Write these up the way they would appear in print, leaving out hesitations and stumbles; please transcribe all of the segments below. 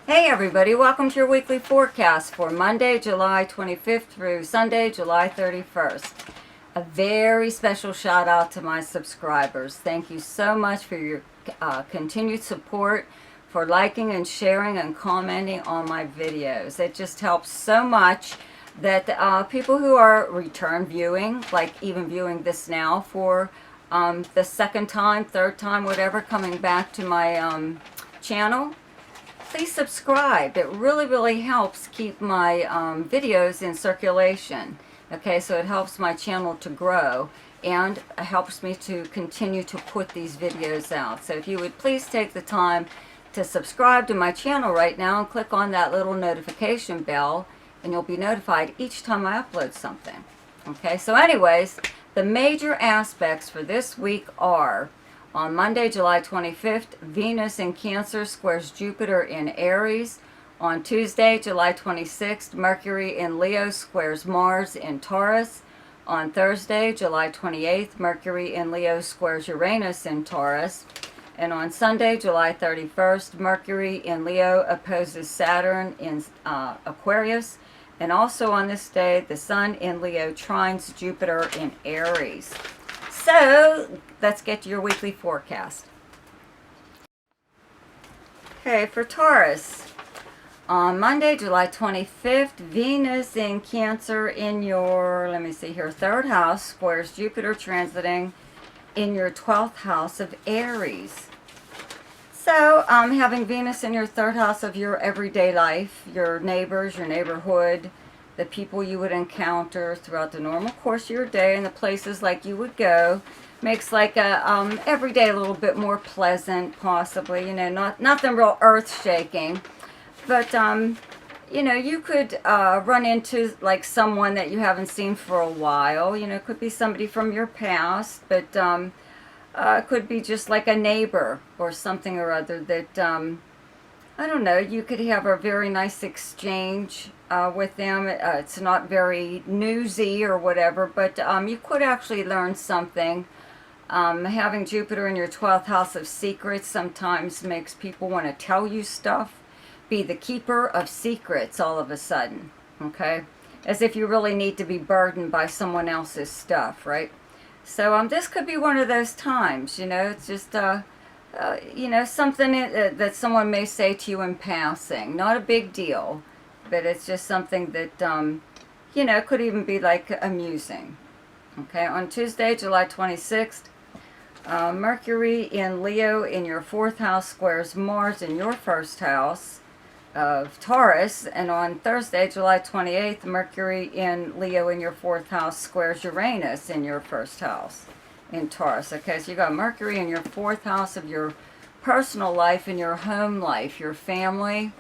Hey everybody, welcome to your weekly forecast for Monday, July 25th through Sunday, July 31st. A very special shout out to my subscribers. Thank you so much for your continued support, for liking and sharing and commenting on my videos. It just helps so much that people who are return viewing, like even viewing this now for the second time, third time, whatever, coming back to my channel, please subscribe. It really helps keep my videos in circulation. Okay, so it helps my channel to grow and helps me to continue to put these videos out. So if you would please take the time to subscribe to my channel right now and click on that little notification bell, and you'll be notified each time I upload something. Okay, so anyways, the major aspects for this week are: on Monday, July 25th, Venus in Cancer squares Jupiter in Aries. On Tuesday, July 26th, Mercury in Leo squares Mars in Taurus. On Thursday, July 28th, Mercury in Leo squares Uranus in Taurus. And on Sunday, July 31st, Mercury in Leo opposes Saturn in Aquarius. And also on this day, the Sun in Leo trines Jupiter in Aries. So, let's get to your weekly forecast. Okay, for Taurus, on Monday, July 25th, Venus in Cancer in your, let me see here, third house squares Jupiter transiting in your 12th house of Aries. So, having Venus in your third house of your everyday life, your neighbors, your neighborhood, the people you would encounter throughout the normal course of your day and the places like you would go, makes like a everyday a little bit more pleasant, possibly. You know, nothing real earth-shaking, but you know, you could run into like someone that you haven't seen for a while. You know, it could be somebody from your past, but it could be just like a neighbor or something or other that I don't know, you could have a very nice exchange with them. It's not very newsy or whatever, but you could actually learn something. Having Jupiter in your 12th house of secrets sometimes makes people want to tell you stuff, be the keeper of secrets all of a sudden, okay? As if you really need to be burdened by someone else's stuff, right? So this could be one of those times, you know, it's just you know, something that someone may say to you in passing. Not a big deal, but it's just something that, you know, could even be like amusing. Okay, on Tuesday, July 26th, Mercury in Leo in your 4th house squares Mars in your 1st house of Taurus. And on Thursday, July 28th, Mercury in Leo in your 4th house squares Uranus in your 1st house in Taurus. Okay, so you got Mercury in your 4th house of your personal life and your home life, your family.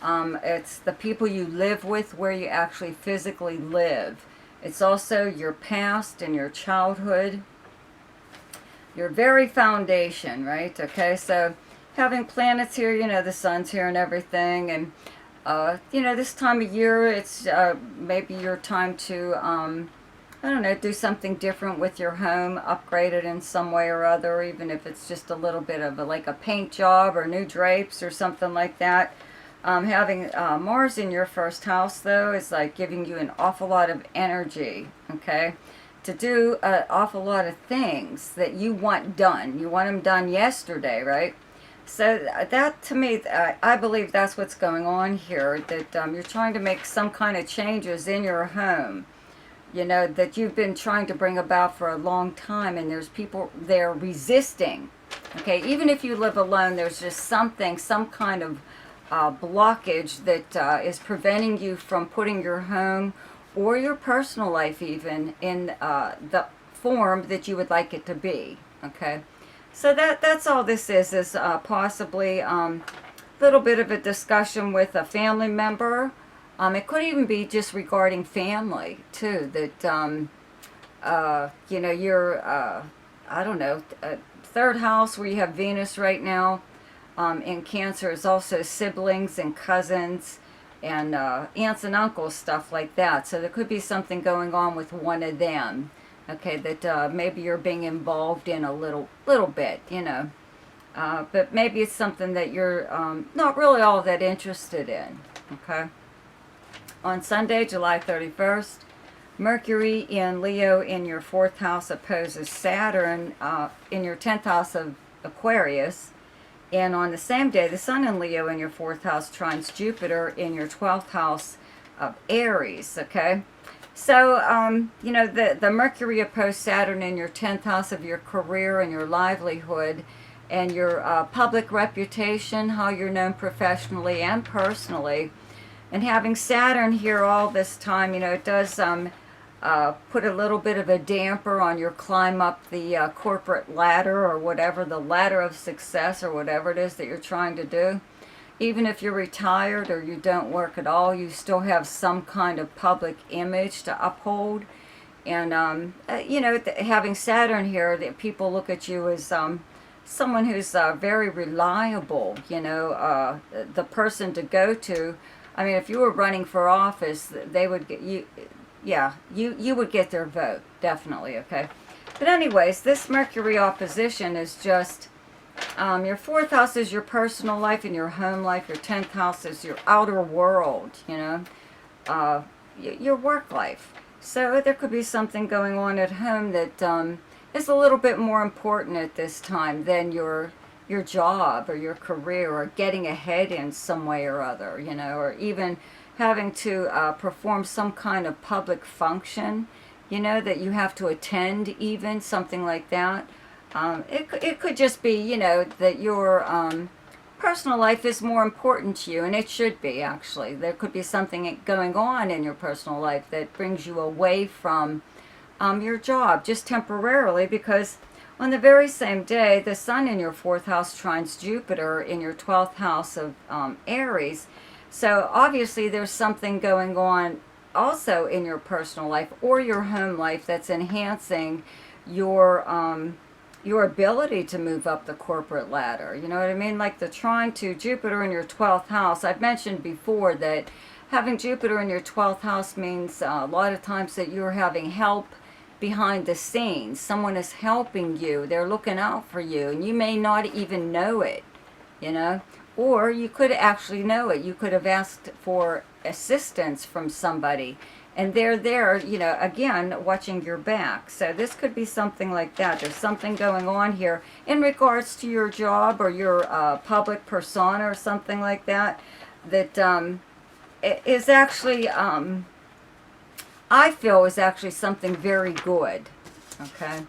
It's the people you live with, where you actually physically live. It's also your past and your childhood, your very foundation, right? Okay, so having planets here, you know, the sun's here and everything, and you know, this time of year, it's maybe your time to I don't know, do something different with your home, upgrade it in some way or other, even if it's just a little bit of like a paint job or new drapes or something like that. Having Mars in your 1st house, though, is like giving you an awful lot of energy, okay, to do an awful lot of things that you want done. You want them done yesterday, right? So that, to me, I believe that's what's going on here, that you're trying to make some kind of changes in your home, you know, that you've been trying to bring about for a long time, and there's people there resisting, okay? Even if you live alone, there's just something, some kind of blockage that is preventing you from putting your home or your personal life even in the form that you would like it to be, okay? So that's all this is possibly a little bit of a discussion with a family member. It could even be just regarding family, too, that, you know, your, I don't know, 3rd house where you have Venus right now in Cancer is also siblings and cousins and aunts and uncles, stuff like that. So there could be something going on with one of them, okay, that maybe you're being involved in a little bit, you know. But maybe it's something that you're not really all that interested in, okay? On Sunday, July 31st, Mercury in Leo in your 4th house opposes Saturn in your 10th house of Aquarius. And on the same day, the Sun in Leo in your 4th house trines Jupiter in your 12th house of Aries, okay? So, you know, the Mercury opposed Saturn in your 10th house of your career and your livelihood and your public reputation, how you're known professionally and personally. And having Saturn here all this time, you know, it does put a little bit of a damper on your climb up the corporate ladder, or whatever, the ladder of success, or whatever it is that you're trying to do. Even if you're retired or you don't work at all, you still have some kind of public image to uphold. And, you know, having Saturn here, people look at you as someone who's very reliable, you know, the person to go to. I mean, if you were running for office, they would get you, yeah, you would get their vote, definitely, okay? But anyways, this Mercury opposition is just, your 4th house is your personal life and your home life. Your 10th house is your outer world, you know, your work life. So there could be something going on at home that is a little bit more important at this time than your job or your career, or getting ahead in some way or other, you know, or even having to perform some kind of public function, you know, that you have to attend, even something like that. It could just be, you know, that your personal life is more important to you, and it should be, actually. There could be something going on in your personal life that brings you away from your job, just temporarily, because on the very same day, the Sun in your 4th house trines Jupiter in your 12th house of Aries. So obviously there's something going on also in your personal life or your home life that's enhancing your ability to move up the corporate ladder. You know what I mean? Like the trine to Jupiter in your 12th house. I've mentioned before that having Jupiter in your 12th house means a lot of times that you're having help behind the scenes. Someone is helping you. They're looking out for you, and you may not even know it, you know? Or you could actually know it. You could have asked for assistance from somebody, and they're there, you know, again, watching your back. So this could be something like that. There's something going on here in regards to your job or your public persona or something like that, that is actually, I feel is actually something very good, okay?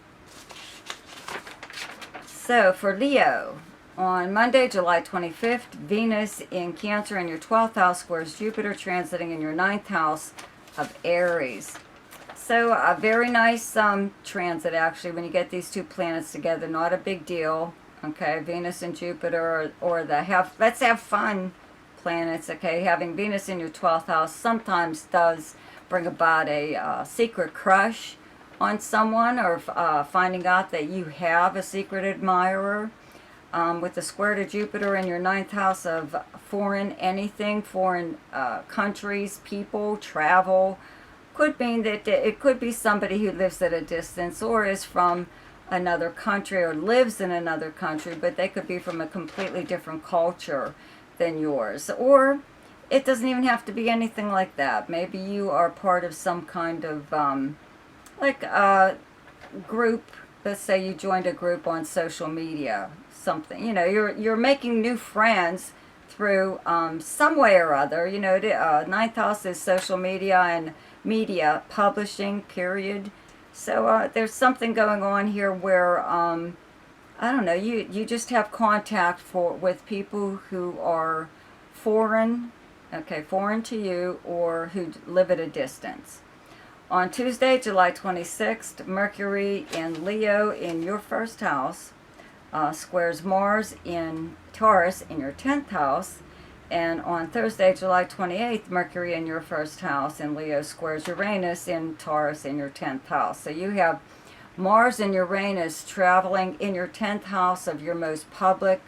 So for Leo, on Monday, July 25th, Venus in Cancer in your 12th house squares Jupiter transiting in your 9th house of Aries. So a very nice transit, actually, when you get these two planets together. Not a big deal, okay? Venus and Jupiter, or the let's have fun planets, okay? Having Venus in your 12th house sometimes does bring about a secret crush on someone, or finding out that you have a secret admirer. With the square to Jupiter in your 9th house of foreign countries, people, travel, could mean that it could be somebody who lives at a distance or is from another country or lives in another country, but they could be from a completely different culture than yours. Or it doesn't even have to be anything like that. Maybe you are part of some kind of like a group. Let's say you joined a group on social media, something, you know, you're making new friends through some way or other. You know, 9th house is social media and media publishing, period. So there's something going on here where I don't know, you just have contact with people who are foreign, okay, foreign to you, or who live at a distance. On Tuesday, July 26th, Mercury in Leo in your 1st house squares Mars in Taurus in your 10th house. And on Thursday, July 28th, Mercury in your 1st house in Leo squares Uranus in Taurus in your 10th house. So you have Mars and Uranus traveling in your 10th house of your most public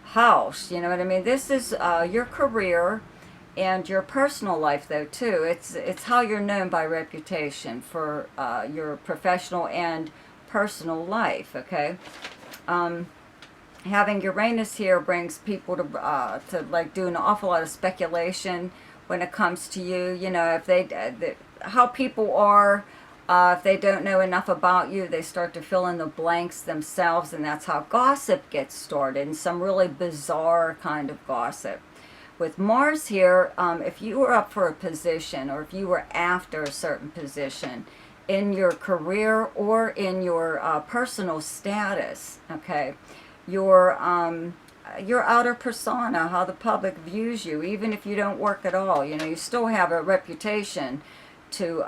house. You know what I mean? This is your career and your personal life, though, too. It's how you're known by reputation for your professional and personal life, okay? having Uranus here brings people to like do an awful lot of speculation when it comes to you. You know, if how people are, if they don't know enough about you, they start to fill in the blanks themselves, and that's how gossip gets started, and some really bizarre kind of gossip. With Mars here, if you were up for a position, or if you were after a certain position in your career or in your personal status, okay, your outer persona, how the public views you, even if you don't work at all, you know, you still have a reputation to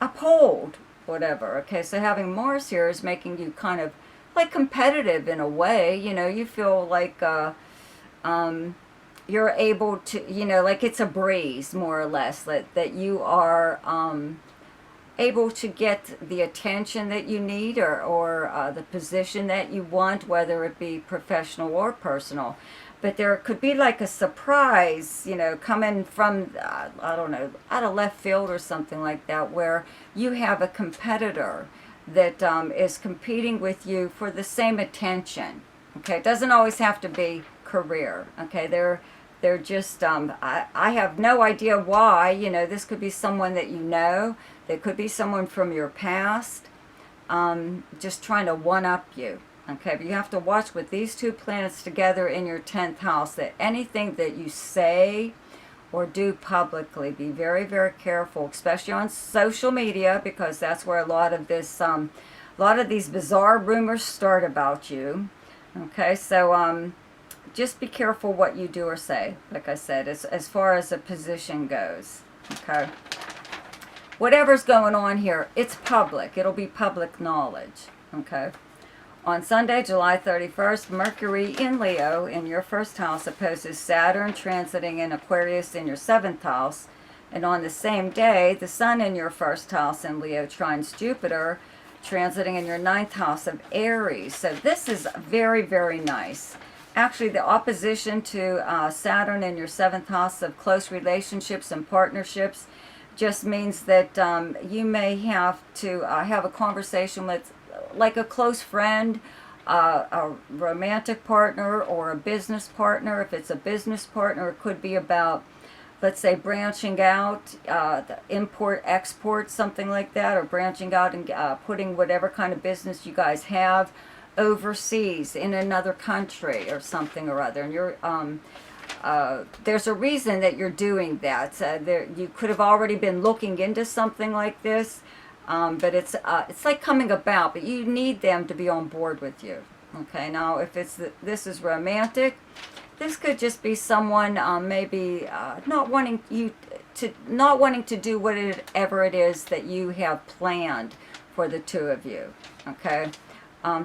uphold, whatever. Okay, so having Mars here is making you kind of like competitive in a way. You know, you feel like you're able to, you know, like it's a breeze, more or less, that you are able to get the attention that you need, or the position that you want, whether it be professional or personal. But there could be like a surprise, you know, coming from, I don't know, out of left field or something like that, where you have a competitor that is competing with you for the same attention. Okay, it doesn't always have to be career. Okay, they're just, I have no idea why. You know, this could be someone that you know. It could be someone from your past, just trying to one-up you. Okay, but you have to watch with these two planets together in your 10th house, that anything that you say or do publicly, be very, very careful, especially on social media, because that's where a lot of these bizarre rumors start about you. Okay, so just be careful what you do or say, like I said, as far as a position goes. Okay. Whatever's going on here, it's public. It'll be public knowledge. Okay. On Sunday, July 31st, Mercury in Leo in your first house opposes Saturn transiting in Aquarius in your 7th house. And on the same day, the Sun in your first house in Leo trines Jupiter transiting in your 9th house of Aries. So this is very, very nice. Actually, the opposition to Saturn in your 7th house of close relationships and partnerships just means that you may have to have a conversation with like a close friend, a romantic partner, or a business partner. If it's a business partner, it could be about, let's say, branching out, the import, export, something like that, or branching out and putting whatever kind of business you guys have overseas in another country or something or other. And you're there's a reason that you're doing that. You could have already been looking into something like this, but it's like coming about. But you need them to be on board with you. Okay. Now, if this is romantic, this could just be someone maybe not wanting to do whatever it is that you have planned for the two of you. Okay.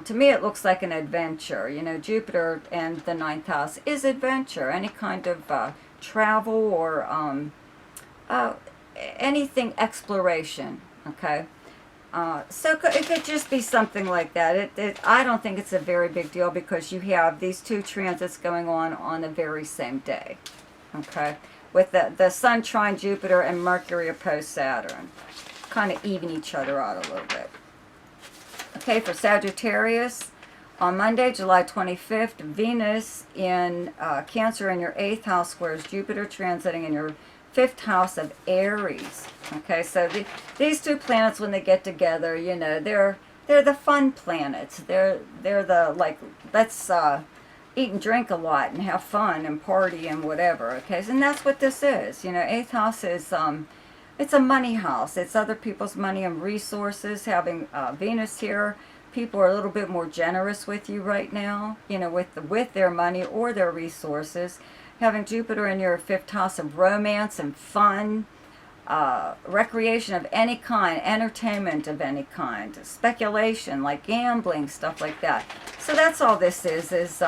To me, it looks like an adventure. You know, Jupiter and the 9th house is adventure. Any kind of travel or anything exploration. Okay. So it could just be something like that. I don't think it's a very big deal because you have these two transits going on the very same day. Okay. With the Sun trine Jupiter and Mercury opposed Saturn. Kind of even each other out a little bit. Okay, for Sagittarius, on Monday, July 25th, Venus in Cancer in your 8th house squares Jupiter transiting in your 5th house of Aries. Okay, so these two planets, when they get together, you know, they're the fun planets. They're the, like, let's eat and drink a lot and have fun and party and whatever. Okay, and that's what this is. You know, 8th house is it's a money house. It's other people's money and resources. Having Venus here, people are a little bit more generous with you right now, you know, with their money or their resources. Having Jupiter in your 5th house of romance and fun, recreation of any kind, entertainment of any kind, speculation, like gambling, stuff like that. So that's all this is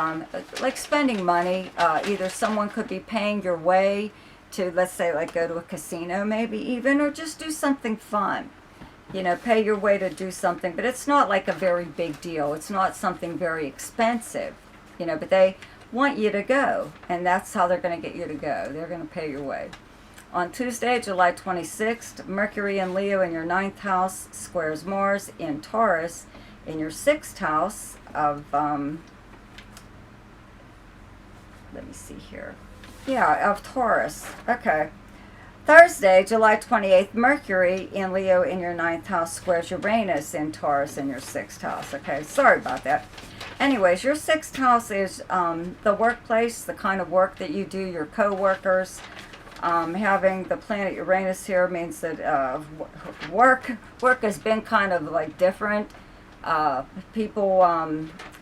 like spending money. Either someone could be paying your way to, let's say, like go to a casino maybe even, or just do something fun. You know, pay your way to do something, but it's not like a very big deal. It's not something very expensive, you know, but they want you to go, and that's how they're going to get you to go. They're going to pay your way. On Tuesday, July 26th, Mercury in Leo in your 9th house squares Mars in Taurus in your 6th house of let me see here. Yeah, of Taurus. Okay. Thursday, July 28th, Mercury in Leo in your 9th house squares Uranus in Taurus in your 6th house. Okay, sorry about that. Anyways, your 6th house is the workplace, the kind of work that you do, your co-workers. Having the planet Uranus here means that work has been kind of like different. People,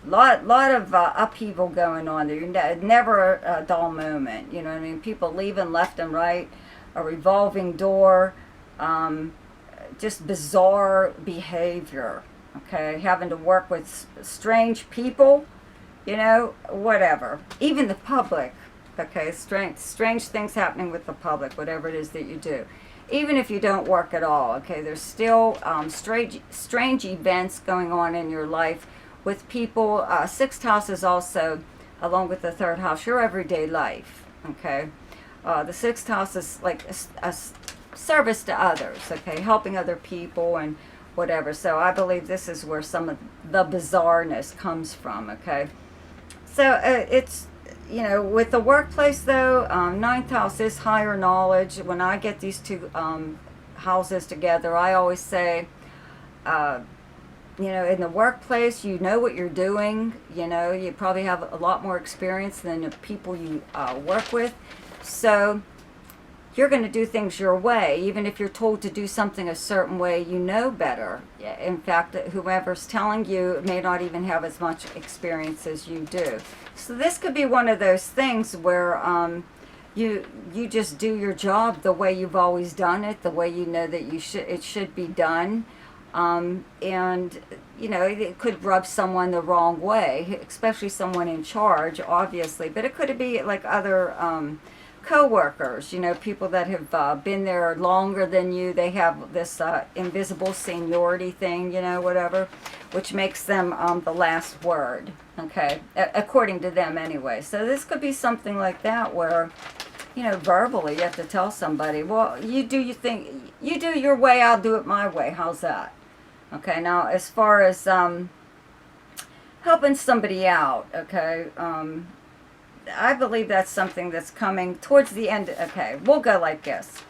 lot of upheaval going on there. Never a dull moment. You know what I mean? People leaving left and right, a revolving door, just bizarre behavior. Okay, having to work with strange people, you know, whatever. Even the public. Okay, strange things happening with the public, whatever it is that you do. Even if you don't work at all, okay, there's still strange events going on in your life with people. 6th house is also, along with the 3rd house, your everyday life, okay? The 6th house is like a service to others, okay, helping other people and whatever. So I believe this is where some of the bizarreness comes from, okay? So it's, you know, with the workplace though, 9th house is higher knowledge. When I get these two houses together, I always say, you know, in the workplace, you know what you're doing. You know, you probably have a lot more experience than the people you work with. So you're going to do things your way. Even if you're told to do something a certain way, you know better. In fact, whoever's telling you may not even have as much experience as you do. So this could be one of those things where you just do your job the way you've always done it, the way you know that it should be done. And, you know, it could rub someone the wrong way, especially someone in charge, obviously. But it could be like other co-workers, you know, people that have been there longer than you. They have this invisible seniority thing, you know, whatever, which makes them the last word, okay, according to them anyway. So this could be something like that where, you know, verbally you have to tell somebody, well, you do your way, I'll do it my way. How's that? Okay, now as far as helping somebody out, okay, I believe that's something that's coming towards the end. Okay, we'll go like this.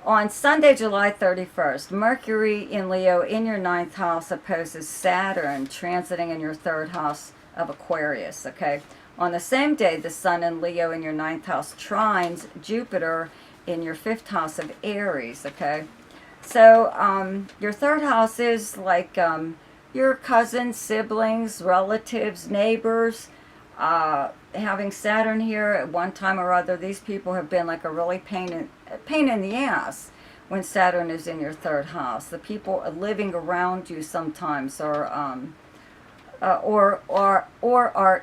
On Sunday, July 31st, Mercury in Leo in your 9th house opposes Saturn transiting in your 3rd house of Aquarius, okay? On the same day, the Sun in Leo in your 9th house trines Jupiter in your 5th house of Aries, okay? So your 3rd house is like your cousins, siblings, relatives, neighbors. Having Saturn here at one time or other, these people have been like a really pain in the ass when Saturn is in your 3rd house. The people living around you sometimes are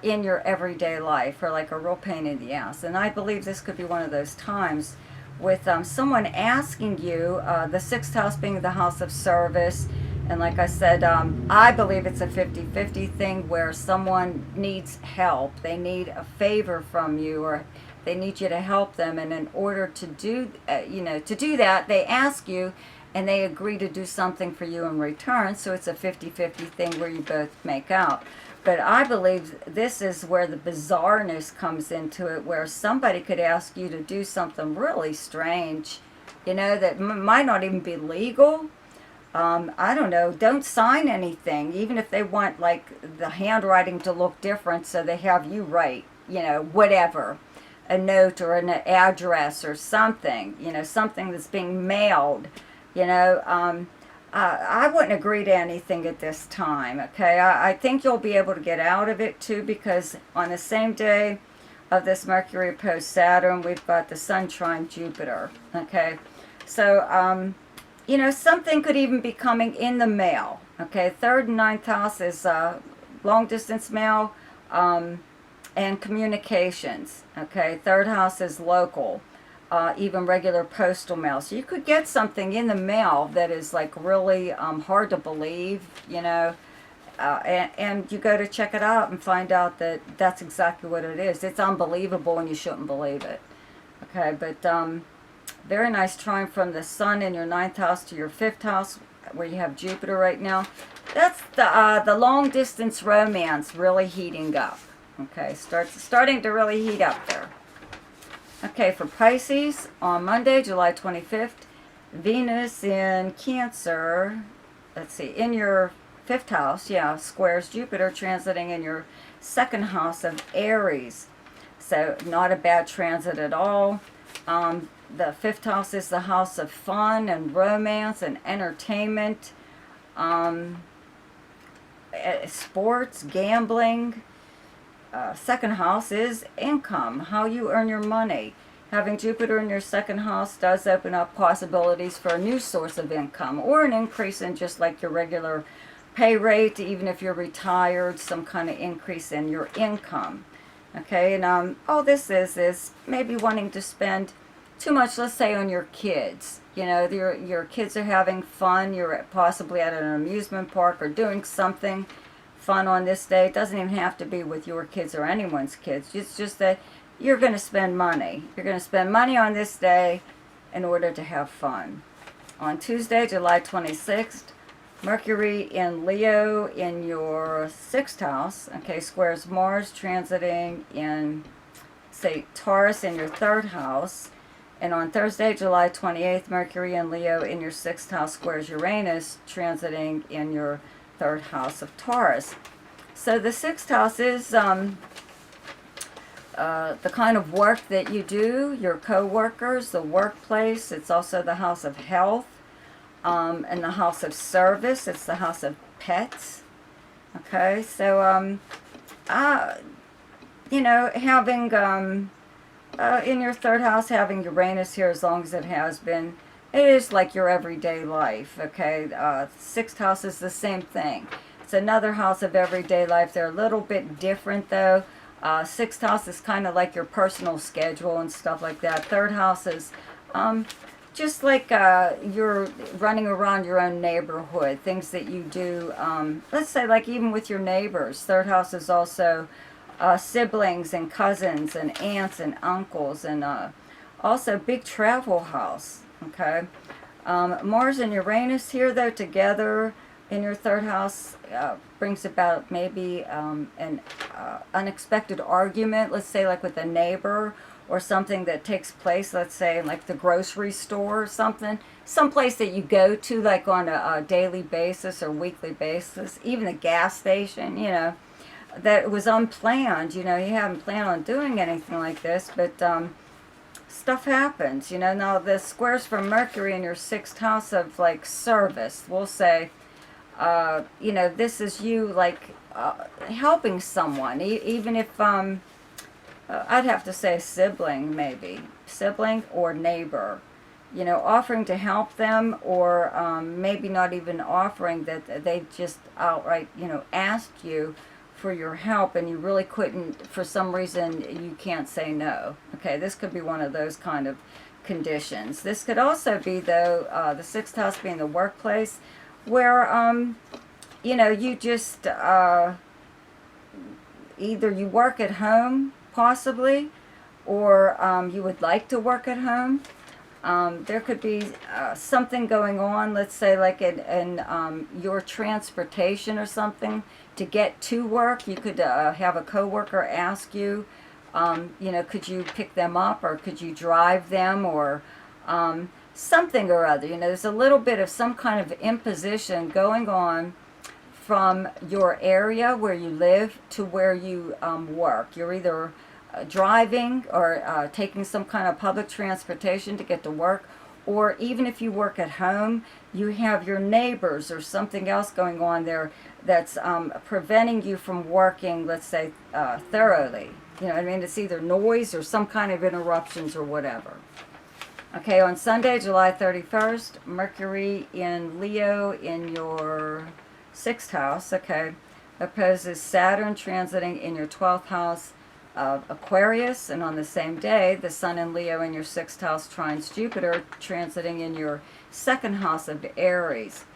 in your everyday life are like a real pain in the ass. And I believe this could be one of those times with someone asking you, the 6th house being the house of service. And like I said, I believe it's a 50-50 thing where someone needs help. They need a favor from you, or they need you to help them. And in order to do, to do that, they ask you, and they agree to do something for you in return. So it's a 50-50 thing where you both make out. But I believe this is where the bizarreness comes into it, where somebody could ask you to do something really strange, you know, that might not even be legal. I don't know, don't sign anything, even if they want like the handwriting to look different so they have you write, you know, whatever, a note or an address or something, you know, something that's being mailed, you know. I wouldn't agree to anything at this time, okay? I think you'll be able to get out of it too, because on the same day of this Mercury opposed Saturn, we've got the Sun trine Jupiter, okay? So, you know, something could even be coming in the mail, okay? 3rd and 9th house is long-distance mail and communications, okay? 3rd house is local, even regular postal mail. So you could get something in the mail that is like really hard to believe, you know, and you go to check it out and find out that that's exactly what it is. It's unbelievable and you shouldn't believe it, okay? But very nice trine from the Sun in your 9th house to your 5th house, where you have Jupiter right now. That's the long-distance romance really heating up, Okay, starting to really heat up there. Okay, for Pisces, on Monday, July 25th, Venus in Cancer, let's see, in your 5th house, yeah, squares Jupiter, transiting in your 2nd house of Aries. So not a bad transit at all. The 5th house is the house of fun and romance and entertainment, sports, gambling. 2nd house is income, how you earn your money. Having Jupiter in your 2nd house does open up possibilities for a new source of income or an increase in just like your regular pay rate, even if you're retired, some kind of increase in your income. Okay, and all this is maybe wanting to spend too much, let's say, on your kids. You know, your kids are having fun, you're possibly at an amusement park or doing something fun on this day. It doesn't even have to be with your kids or anyone's kids. It's just that you're going to spend money. You're going to spend money on this day in order to have fun. On Tuesday, July 26th, Mercury in Leo in your 6th house, okay, squares Mars, transiting in, say, Taurus in your 3rd house. And on Thursday, July 28th, Mercury in Leo in your 6th house, squares Uranus, transiting in your 3rd house of Taurus. So the 6th house is the kind of work that you do, your co-workers, the workplace. It's also the house of health and the house of service. It's the house of pets. Okay, so you know, having in your 3rd house, having Uranus here as long as it has been, it is like your everyday life, okay? 6th house is the same thing. It's another house of everyday life. They're a little bit different, though. 6th house is kind of like your personal schedule and stuff like that. 3rd house is just like you're running around your own neighborhood, things that you do. Let's say like even with your neighbors. 3rd house is also siblings and cousins and aunts and uncles, and also big travel house. Okay, Mars and Uranus here, though, together in your 3rd house brings about maybe an unexpected argument, let's say like with a neighbor or something that takes place, let's say like the grocery store or something, someplace that you go to like on a daily basis or weekly basis, even a gas station, you know, that was unplanned. You know, you haven't planned on doing anything like this, but stuff happens, you know. Now the squares from Mercury in your 6th house of like service, we'll say, you know, this is you like helping someone, even if I'd have to say sibling, maybe sibling or neighbor, you know, offering to help them, or maybe not even offering, that they just outright, you know, asked you for your help and you really couldn't, for some reason you can't say no. Okay, this could be one of those kind of conditions. This could also be, though, the 6th house being the workplace, where you know, you just either you work at home possibly, or you would like to work at home. There could be something going on, let's say like in your transportation or something to get to work. You could have a coworker ask you, you know, could you pick them up, or could you drive them, or something or other. You know, there's a little bit of some kind of imposition going on from your area where you live to where you work. You're either driving or taking some kind of public transportation to get to work, or even if you work at home, you have your neighbors or something else going on there that's preventing you from working, let's say, thoroughly. You know what I mean? It's either noise or some kind of interruptions or whatever. Okay, on Sunday, July 31st, Mercury in Leo in your 6th house, okay, opposes Saturn transiting in your 12th house of Aquarius, and on the same day, the Sun in Leo in your 6th house trines Jupiter, transiting in your 2nd house of Aries.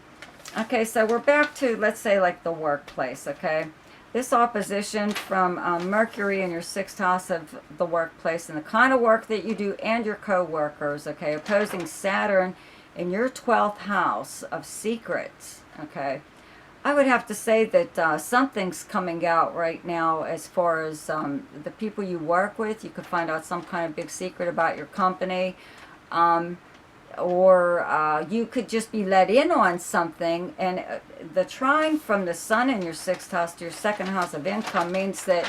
Okay, so we're back to, let's say, like the workplace, okay? This opposition from Mercury in your 6th house of the workplace and the kind of work that you do and your co-workers, okay, opposing Saturn in your 12th house of secrets, okay? I would have to say that something's coming out right now as far as the people you work with. You could find out some kind of big secret about your company. Or you could just be let in on something. And the trine from the sun in your 6th house to your 2nd house of income means that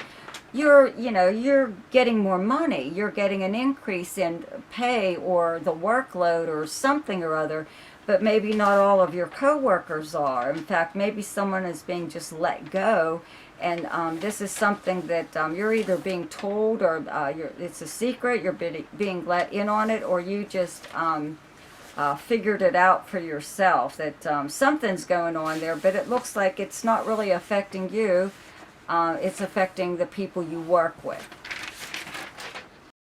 you're getting more money. You're getting an increase in pay or the workload or something or other. But maybe not all of your coworkers are. In fact, maybe someone is being just let go. And this is something that you're either being told, or it's a secret, you're being let in on it, or you just figured it out for yourself, that something's going on there, but it looks like it's not really affecting you. It's affecting the people you work with.